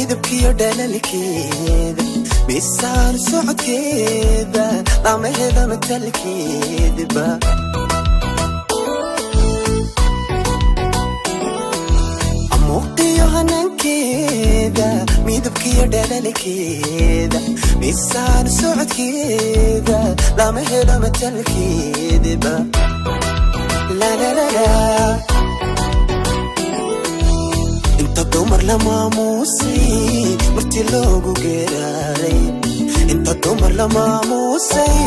midabkiyo dhalaalkeeda miisaan socodkeeda laamaheeda matalkeedaba amuuqiyo hanankeeda midabkiyo dhalaalkeeda miisaan socodkeeda laamaheeda matalkeedaba la la la la inta dumar la maamusay marti loogu geeraaray inta dumar la maamusay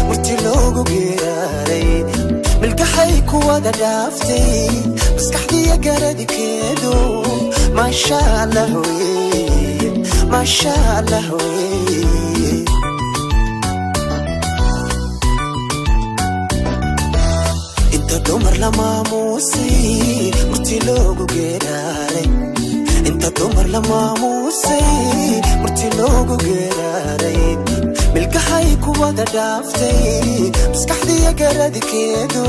marti loogu geeraaray milkahay ku wada dhaaftay maskaxdiya garadikeedu maasha Allah wey maasha Allah wey inta dumar la maamusay marti loogu geeraaray inta dumar la maamusay marti loogu geeraaray milkahay ku wada dhaaftay maskaxdiya garadikeedu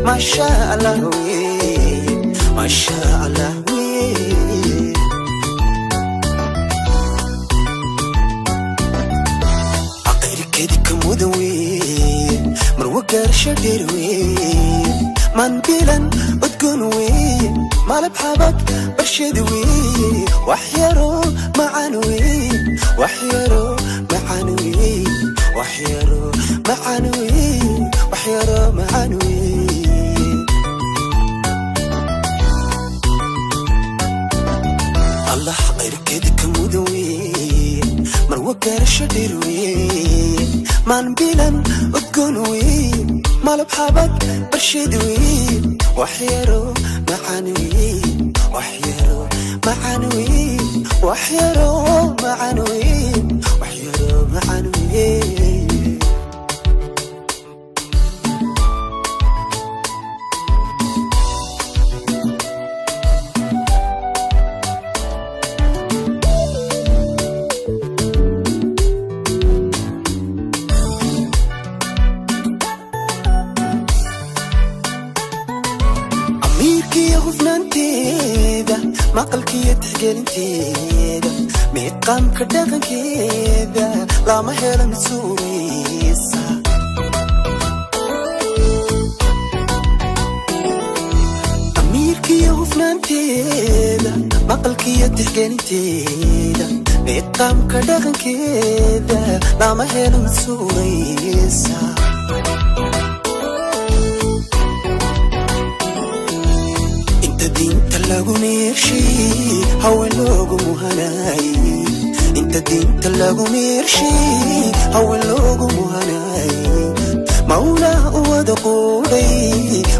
maasha Allah wey maasha Allah wey aqirkeedi ka mudan wey marwa gaarsha dheer wey man bilan udgoon wey malab xabag barshad wey waxyaro macaan wey waxyaro macaan wey waxyaro macaan wey waxyaro macaan wey Allah qayrkeed ka mudan wey marwa gaarsha dheer wey man bilan udgoon wey malab xabag barshad wey waxyaro macaan wey waxyaro macaan wey waxyaro macaan wey waxyaro macaan wey ميركي غفنانتيدا مقلكي تحقلنتيدا ميقام كدغن كيدا لا مهيلا مسوريسا ميركي غفنانتيدا مقلكي تحقلنتيدا ميقام كدغن كيدا لا مهيلا مسوريسا lagu meershi hawl loogu muhanay inta diinta lagu meershi hawl loogu muhanay mawla wada quuday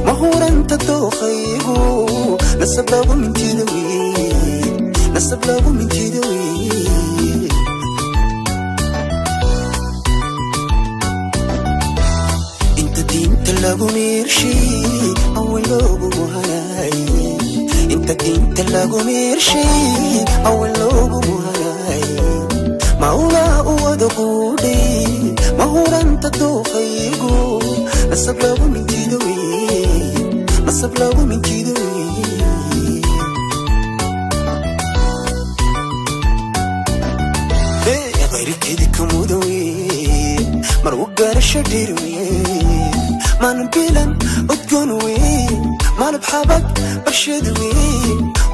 mahuranta tookhaygu nasab lagu mintidawi nasab lagu mintidawi inta diinta lagu meershi hawl loogu muhanay انت لاغو ميرشي او اللوغو مهاي مولا ودقودي مهورا انت توخيقو نصب لاغو من تيدوي نصب لاغو من تيدوي غير كيدي كمودوي مروقار الشديروي ما نبيلا اتقنوي ما نبحبك برشدوي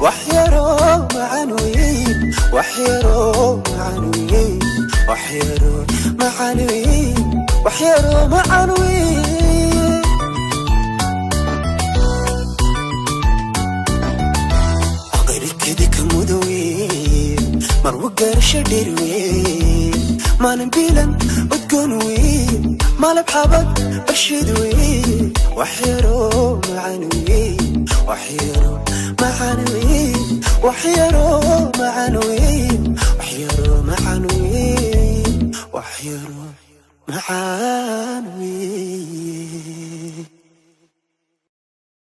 وحيرو معنوي وحيرو معنوي وحيرو معنوي وحيرو معنوي غير كده كمودوي مروقار الشديروي ما نبيلا اتقنوي ما نبحبك برشدوي وحيرو معنوي وحيرو معنوي وحيرو معنوي وحيرو معنوي وحيرو معنوي